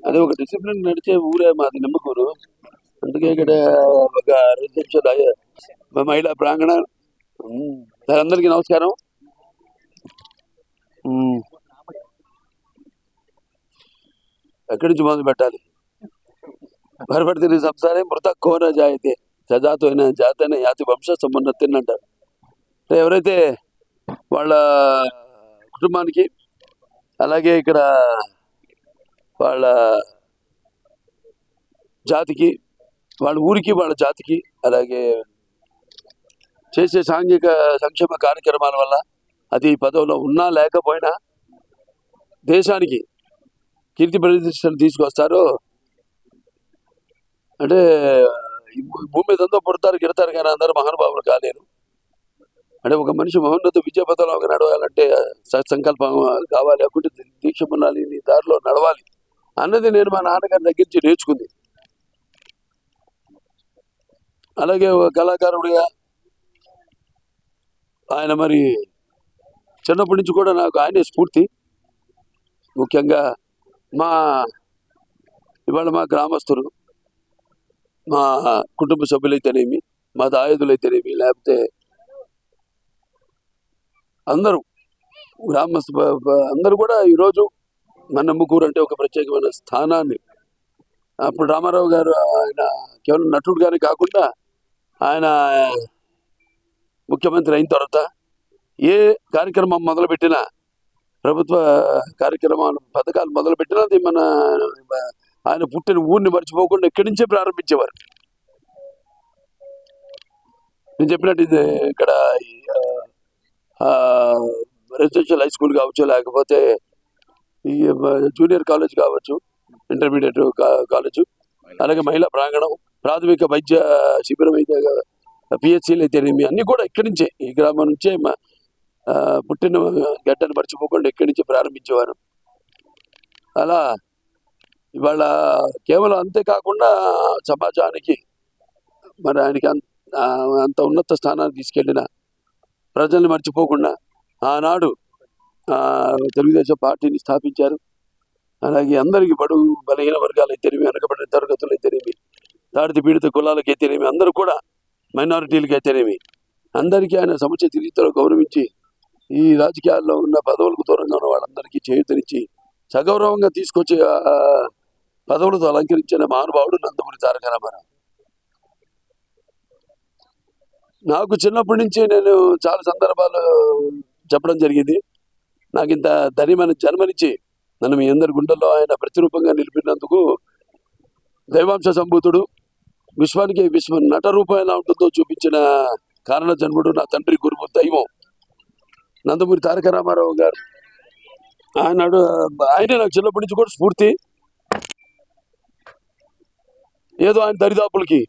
అది ఒక డిసిప్లిన్ నడిచే ఊరే మాది నిమ్మకూరు. అందుకే ఇక్కడ ఒక రిసెప్షన్ మహిళా ప్రాంగణం. సార్ అందరికీ నమస్కారం. ఎక్కడి నుంచి మొదలు పెట్టాలి? భరపడితే సంసారే మృత కోన జాయితే సజాతో అయినా జాతైన యాతి వంశ సమున్నతిని అంటారు. ఎవరైతే వాళ్ళ కుటుంబానికి అలాగే ఇక్కడ వాళ్ళ జాతికి వాళ్ళ ఊరికి వాళ్ళ జాతికి అలాగే చేసే సాంఘిక సంక్షేమ కార్యక్రమాల వల్ల అది పదవిలో ఉన్నా లేకపోయినా దేశానికి కీర్తి ప్రతిష్టలు తీసుకొస్తారు. అంటే భూమి మీద అంతా పుడతారు గిడతారు కానీ అందరూ మహానుభావులు కాలేరు. అంటే ఒక మనిషి మహోన్నత విద్యా పథంలో నడవాలంటే సత్సంకల్పం కావాలి, అకుంటే దీక్ష ఉండాలి, నీ దారిలో నడవాలి అన్నది నేను మా నాన్నగారి దగ్గర నుంచి నేర్చుకుంది. అలాగే ఒక కళాకారుడిగా ఆయన మరి చిన్నప్పటి నుంచి కూడా నాకు ఆయనే స్ఫూర్తి. ముఖ్యంగా ఇవాళ మా గ్రామస్తులు, మా కుటుంబ సభ్యులైతేనేమి, మా దాయాదులైతేనేమి, లేకపోతే అందరూ గ్రామస్తు అందరూ కూడా ఈరోజు మన నిమ్మకూరు అంటే ఒక ప్రత్యేకమైన స్థానాన్ని, అప్పుడు రామారావు గారు ఆయన కేవలం నటుడుగానే కాకుండా ఆయన ముఖ్యమంత్రి అయిన తర్వాత ఏ కార్యక్రమం మొదలుపెట్టినా, ప్రభుత్వ కార్యక్రమాలు పథకాలు మొదలుపెట్టినా అది ఆయన పుట్టిన ఊరిని మర్చిపోకుండా ఇక్కడి నుంచే ప్రారంభించేవారు. నేను చెప్పినట్టు ఇది ఇక్కడ రెసిడెన్షియల్ హై స్కూల్ కావచ్చు, లేకపోతే ఈ జూనియర్ కాలేజ్ కావచ్చు, ఇంటర్మీడియట్ కాలేజు, అలాగే మహిళా ప్రాంగణం, ప్రాథమిక వైద్య శిబిరం అయితే పిహెచ్సీలు అయితేనేమి అన్నీ కూడా ఇక్కడి నుంచే, ఈ గ్రామం నుంచే పుట్టిన గడ్డను మర్చిపోకుండా ఇక్కడి నుంచే ప్రారంభించేవారు. అలా ఇవాళ కేవలం అంతేకాకుండా సమాజానికి మరి ఆయనకి అంత ఉన్నత స్థానాన్ని తీసుకెళ్ళిన ప్రజల్ని మర్చిపోకుండా ఆనాడు తెలుగుదేశం పార్టీని స్థాపించారు. అలాగే అందరికీ బడుగు బలహీన వర్గాలు అయితేనేమి, వెనకబడిన తరగతులు అయితేనేమి, తాడిత పీడిత కులాలకు అయితేనేమి, అందరూ కూడా మైనారిటీలకు అయితేనేమి అందరికీ ఆయన సముచిత రీతిలో గౌరవించి ఈ రాజకీయాల్లో ఉన్న పదవులకు దూరంగా ఉన్న వాళ్ళందరికీ చేయూతనిచ్చి సగౌరవంగా తీసుకొచ్చి పదవులతో అలంకరించిన మహానుభావుడు నందమూరి తారక రామారావు. నాకు చిన్నప్పటి నుంచి నేను చాలా సందర్భాలు చెప్పడం జరిగింది. నాకు ఇంత ధన్యమైన జన్మనిచ్చి నన్ను మీ అందరి గుండెల్లో ఆయన ప్రతిరూపంగా నిలిపినందుకు దైవాంశ సంభూతుడు, విశ్వానికి నట రూపం ఎలా ఉంటుందో చూపించిన కారణ జన్ముడు, నా తండ్రి గురువు దైవం నందమూరి తారక రామారావు గారు. ఆయనే నాకు చిన్నప్పటి నుంచి కూడా స్ఫూర్తి. ఏదో ఆయన దరిదాపులకి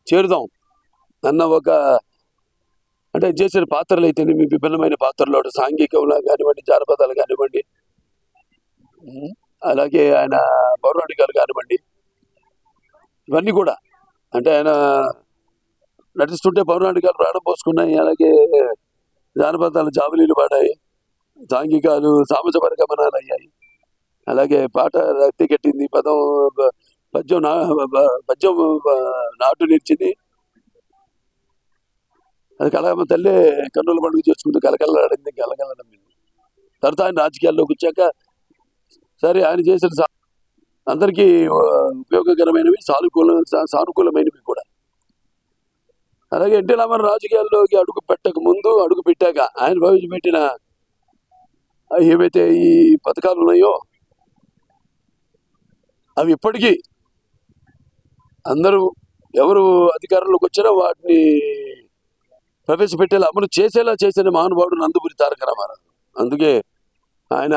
చేరుదాం అన్న ఒక, అంటే చేసిన పాత్రలు అయితేనేమి విభిన్నమైన పాత్రలు, సాంఘికంలో కానివ్వండి, జానపదాలు కానివ్వండి, అలాగే ఆయన పౌరాణికాలు కానివ్వండి, ఇవన్నీ కూడా అంటే ఆయన నటిస్తుంటే పౌరాణికాలు ప్రాణం పోసుకున్నాయి, అలాగే జానపదాలు జాబిలీలు పాడాయి, సాంఘికాలు సామజపర గమనాలు అయ్యాయి, అలాగే పాట రక్తి కట్టింది, పద్యం నాటు నిలిచింది. అది కళామ తల్లి కన్నుల పండుగ చేసుకుంటూ కలకలలాడింది, కలకలనమ్మింది. తర్వాత ఆయన రాజకీయాల్లోకి వచ్చాక సరే ఆయన చేసిన అందరికీ ఉపయోగకరమైనవి, సానుకూలమైనవి కూడా. అలాగే ఎన్టీ రామారావు రాజకీయాల్లోకి అడుగు పెట్టక ముందు, అడుగు పెట్టాక ఆయన ప్రవేశపెట్టిన ఏవైతే ఈ పథకాలు ఉన్నాయో అవి ఇప్పటికీ అందరూ ఎవరు అధికారంలోకి వచ్చినా వాటిని ప్రవేశపెట్టేలా అమలు చేసేలా చేసిన మహానుభావుడు నందమూరి తారక రామారావు. అందుకే ఆయన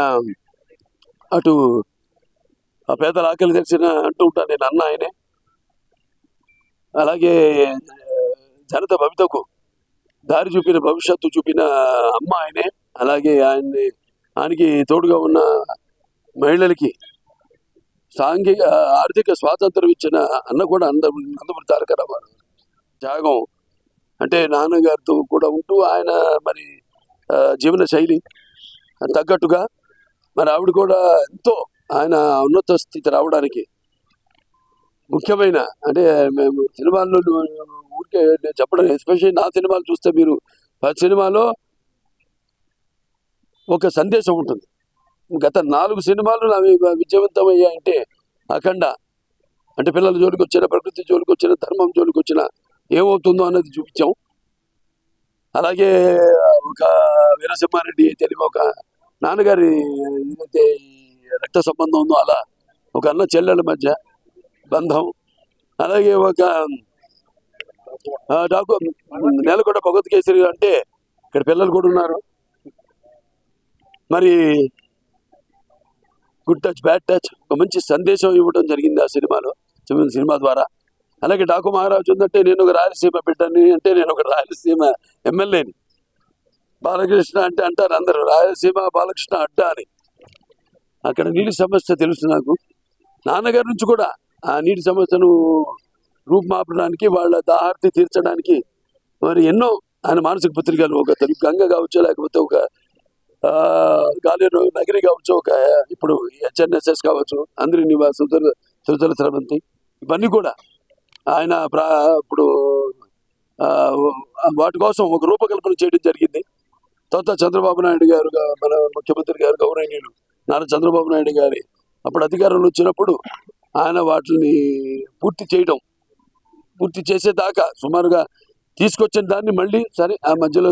అటు ఆ పేదల ఆకలి తెలిసిన అంటూ ఉంటాను నేను, అన్న ఆయనే. అలాగే జనత భవితకు దారి చూపిన, భవిష్యత్తు చూపిన అమ్మ ఆయనే. అలాగే ఆయనకి తోడుగా ఉన్న మహిళలకి ఆర్థిక స్వాతంత్రం ఇచ్చిన అన్న కూడా నందమూరి తారక రామారావు. త్యాగం అంటే నాన్నగారితో కూడా ఉంటూ ఆయన జీవన శైలి తగ్గట్టుగా మరి ఆవిడ కూడా ఎంతో ఆయన ఉన్నత స్థితి రావడానికి ముఖ్యమైన అంటే మేము సినిమాల్లో ఊరికే నేను చెప్పడం, ఎస్పెషల్లీ నా సినిమాలు చూస్తే మీరు ప్రతి సినిమాలో ఒక సందేశం ఉంటుంది. గత 4 సినిమాలు అవి విజయవంతమయ్యాయంటే అఖండ అంటే పిల్లల జోలికి వచ్చిన, ప్రకృతి జోలికి వచ్చిన, ధర్మం జోలికి వచ్చిన ఏమవుతుందో అన్నది చూపించాం. అలాగే ఒక వీరసింహారెడ్డి తెలివి ఒక నాన్నగారి ఏదైతే రక్త సంబంధం ఉందో అలా ఒక అన్న చెల్లెల మధ్య బంధం, అలాగే ఒక నేలకొండ భగవత్ కేసరి అంటే ఇక్కడ పిల్లలు కూడా ఉన్నారు. మరి గుడ్ టచ్ బ్యాడ్ టచ్ ఒక మంచి సందేశం ఇవ్వడం జరిగింది ఆ సినిమా ద్వారా. అలాగే డాకు మహారాజు ఉందంటే నేను ఒక రాయలసీమ బిడ్డని, అంటే నేను ఒక రాయలసీమ ఎమ్మెల్యేని. బాలకృష్ణ అంటే అంటారు అందరూ రాయలసీమ బాలకృష్ణ అడ్డా అని. అక్కడ నీటి సమస్య తెలుసు నాకు. నాన్నగారి నుంచి కూడా ఆ నీటి సమస్యను రూపుమాపడానికి, వాళ్ళ దాహార్తి తీర్చడానికి మరి ఎన్నో ఆయన మానసిక పత్రికలు, ఒక తెలుగు గంగ కావచ్చు, లేకపోతే ఒక గాలేరు నగరి కావచ్చు, ఒక ఇప్పుడు హెచ్ఎన్ఎస్ఎస్ కావచ్చు, అందరి నివాసం, సుజల స్రవంతి, ఇవన్నీ కూడా ఆయన ఇప్పుడు వాటి కోసం ఒక రూపకల్పన చేయడం జరిగింది. తర్వాత చంద్రబాబు నాయుడు గారు, మన ముఖ్యమంత్రి గారు గౌరవనీయులు నారా చంద్రబాబు నాయుడు గారి అప్పుడు అధికారంలో వచ్చినప్పుడు ఆయన వాటిని పూర్తి చేసేదాకా సుమారుగా తీసుకొచ్చిన దాన్ని మళ్ళీ సరే ఆ మధ్యలో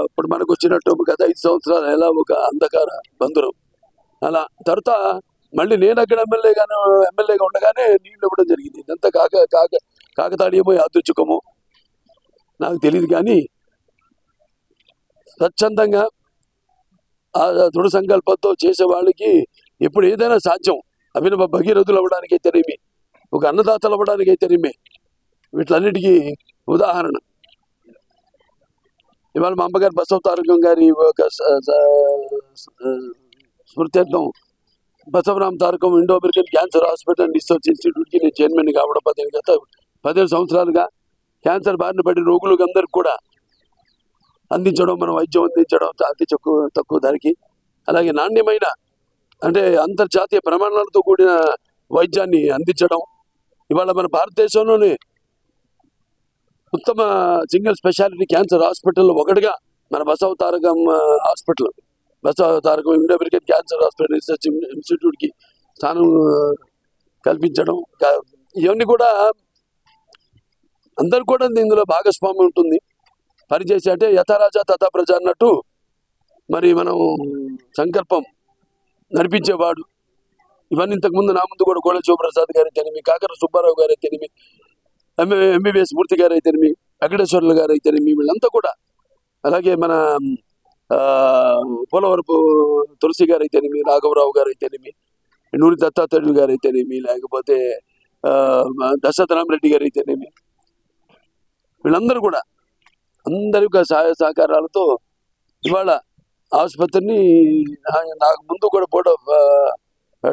ఇప్పుడు మనకు వచ్చినట్టు గత 5 సంవత్సరాలు ఎలా ఒక అంధకార బంధురం అలా తర్వాత మళ్ళీ నేను అక్కడ ఎమ్మెల్యేగా ఉండగానే నీళ్ళు ఇవ్వడం జరిగింది. ఇదంతా కాకతాళీయమో యాదృచ్ఛికమో నాకు తెలియదు, కానీ స్వచ్ఛందంగా ఆ దృఢ సంకల్పంతో చేసే వాళ్ళకి ఇప్పుడు ఏదైనా సాధ్యం. అభినవ భగీరథులు అవ్వడానికి అయితేనేమి, ఒక అన్నదాతలు అవ్వడానికి అయితేనేమి, వీటిలన్నిటికీ ఉదాహరణ ఇవాళ మా అమ్మగారు బసవ తారకం గారి ఒక స్మృత్యర్థం Basavaram Tarakam Indo American cancer hospital and research ఇన్స్టిట్యూట్కి నేను చైర్మన్ కావడం గత 15 సంవత్సరాలుగా క్యాన్సర్ బారిన పడిన రోగులకు అందరికి కూడా అందించడం, మనం వైద్యం అందించడం అతి తక్కువ ధరకి, అలాగే నాణ్యమైన అంటే అంతర్జాతీయ ప్రమాణాలతో కూడిన వైద్యాన్ని అందించడం. ఇవాళ మన భారతదేశంలోనే ఉత్తమ సింగిల్ స్పెషాలిటీ క్యాన్సర్ హాస్పిటల్లో ఒకటిగా మన Basava Tarakam Indo American cancer hospital research ఇన్స్టిట్యూట్కి స్థానం కల్పించడం, ఇవన్నీ కూడా అందరు కూడా ఇందులో భాగస్వామ్యం ఉంటుంది. పనిచేసి అంటే యథారాజా తథా ప్రజ అన్నట్టు మరి మనం సంకల్పం నడిపించేవాడు. ఇవన్నీ ఇంతకుముందు నా ముందు కూడా కోళ్ళ శివప్రసాద్ గారు అయితేనేమి, కాకర సుబ్బారావు గారు అయితేనేమి, ఎంబీబీఎస్ మూర్తి గారు అయితేనేమి, వెంకటేశ్వర్లు గారు అయితేనేమి, వీళ్ళంతా కూడా, అలాగే మన పోలవరపు తులసి గారు అయితేనేమి, రాఘవరావు గారు అయితేనేమి, నూరి దత్తాత్రేయులు గారు అయితేనేమి, లేకపోతే దశరథ రామరెడ్డి గారు అయితేనేమి, వీళ్ళందరూ కూడా అందరి యొక్క సహాయ సహకారాలతో ఇవాళ ఆసుపత్రిని నాకు ముందు కూడా బోర్డ్ ఆఫ్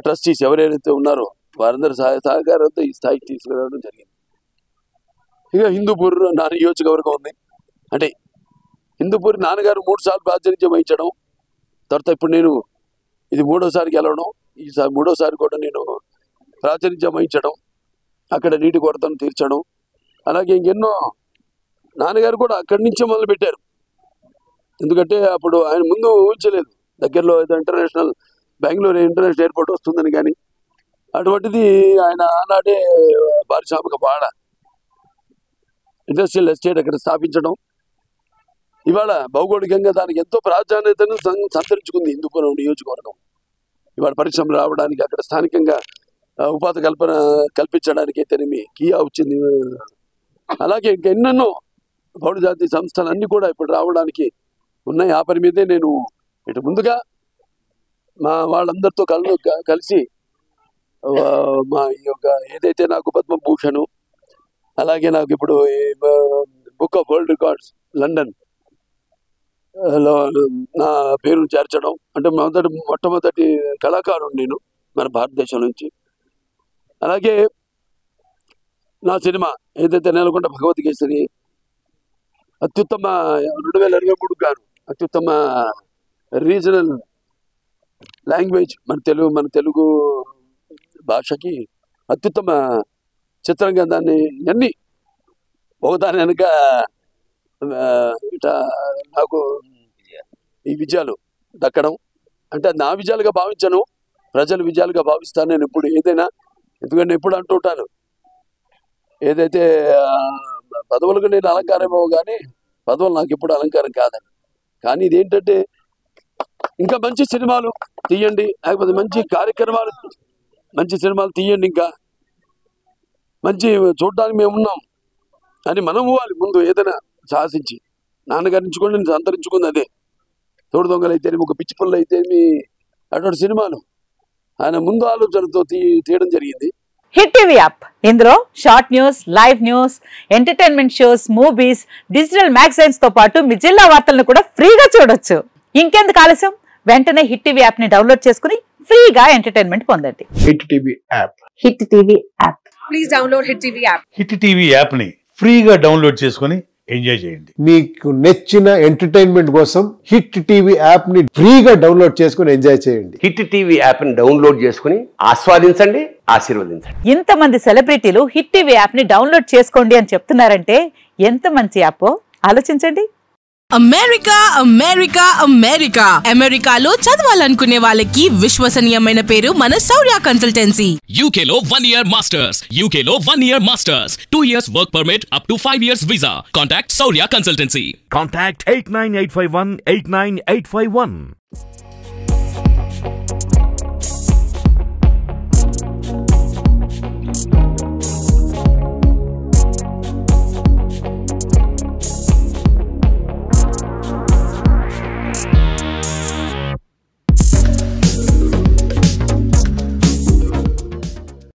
ట్రస్టీస్ ఎవరైతే ఉన్నారో వారందరి సహాయ సహకారంతో ఈ స్థాయికి తీసుకురావడం జరిగింది. ఇక హిందూపూర్ నా నియోజకవర్గం ఉంది. అంటే హిందూపూర్ నాన్నగారు 3 సార్లు ప్రాతినిధ్యం వహించడం, తర్వాత ఇప్పుడు నేను ఇది 3వసారి గెలవడం, ఈసారి 3వసారి కూడా నేను ప్రాతినిధ్యం వహించడం, అక్కడ నీటి కొరతను తీర్చడం, అలాగే ఇంకెన్నో నాన్నగారు కూడా అక్కడి నుంచే మొదలుపెట్టారు. ఎందుకంటే అప్పుడు ఆయన ముందు ఊహించలేదు దగ్గరలో ఏదో బెంగళూరు ఇంటర్నేషనల్ ఎయిర్పోర్ట్ వస్తుందని, కానీ అటువంటిది ఆయన ఆనాడే పారిశ్రామిక వాడ ఇండస్ట్రియల్ ఎస్టేట్ అక్కడ స్థాపించడం, ఇవాళ భౌగోళికంగా దానికి ఎంతో ప్రాధాన్యతను సంతరించుకుంది హిందూపురం నియోజకవర్గం. ఇవాళ పరిశ్రమలు రావడానికి, అక్కడ స్థానికంగా ఉపాధి కల్పించడానికి అయితేనేమి కియా వచ్చింది. అలాగే ఇంకా ఎన్నెన్నో బహుళజాతి సంస్థలు అన్నీ కూడా ఇప్పుడు రావడానికి ఉన్నాయి. ఆ పని మీదే నేను ఇటు ముందుగా మా వాళ్ళందరితో కలిసి మా ఈ యొక్క ఏదైతే నాకు పద్మభూషణ్, అలాగే నాకు ఇప్పుడు book of world records London లో నా పేరును చేర్చడం, అంటే మొట్టమొదటి కళాకారుడు నేను మన భారతదేశం నుంచి. అలాగే నా సినిమా ఏదైతే నేలకొండ భగవత్ కేసరి అత్యుత్తమ 2023 గాను అత్యుత్తమ రీజనల్ లాంగ్వేజ్ మన తెలుగు భాషకి అత్యుత్తమ చిత్రంగా దాన్ని అన్ని ఒకదాని వెనుక ఇట నాకు ఈ విజయాలు దక్కడం అంటే నా విజయాలుగా భావించను, ప్రజల విజయాలుగా భావిస్తాను నేను ఎప్పుడు ఏదైనా. ఎందుకంటే ఎప్పుడు అంటుంటాను, ఏదైతే పదవులకు నేను అలంకారమో కానీ పదవులు నాకు ఎప్పుడు అలంకారం కాదని. కానీ ఇదేంటంటే ఇంకా మంచి సినిమాలు తీయండి, లేకపోతే మంచి కార్యక్రమాలు, మంచి సినిమాలు తీయండి, ఇంకా మంచి చూడడానికి మేము ఉన్నాం అని మనం పోవాలి ముందు. ఏదైనా సాహసించి నాన్నగారి నుంచి కూడా నేను అంతరించుకుంది అదే. తోడు దొంగలు అయితే, ఒక పిచ్చి పుల్ల అయితే, అటువంటి సినిమాలు ఆయన ముందు ఆలోచనతో తీయడం జరిగింది. హిట్ టీవీ యాప్, ఇందులో short news, live news, entertainment shows, movies, digital magazines తో పాటు మీ జిల్లా వార్తలను కూడా ఫ్రీగా చూడొచ్చు. ఇంకెందుకు ఆలస్యం, వెంటనే హిట్ టీవీ యాప్ ని డౌన్లోడ్ చేసుకుని ఫ్రీగా ఎంటర్టైన్మెంట్ పొందండి. Hit TV app, hit TV app, please download hit TV app. Hit TV app ని ఫ్రీగా డౌన్లోడ్ చేసుకుని ఎంజాయ్ చేయండి. మీకు నచ్చిన ఎంటర్టైన్మెంట్ కోసం హిట్ టీవీ యాప్ ని ఫ్రీగా డౌన్లోడ్ చేసుకుని ఎంజాయ్ చేయండి. హిట్ టీవీ యాప్ ని డౌన్లోడ్ చేసుకుని ఆస్వాదించండి, ఆశీర్వదించండి. ఇంతమంది సెలబ్రిటీలు హిట్ టీవీ యాప్ ని డౌన్లోడ్ చేసుకోండి అని చెప్తున్నారంటే ఎంత మంచి యాప్ ఆలోచించండి. అమెరికా అమెరికా అమెరికా అమెరికాలో చదవాలనుకునే వాళ్ళకి విశ్వసనీయమైన పేరు మన శౌర్య కన్సల్టెన్సీ. UK లో 1 year masters, UK లో 1 year masters, 2 years work permit up to 5 years visa. Contact Saurya Consultancy. Contact 89851 89851.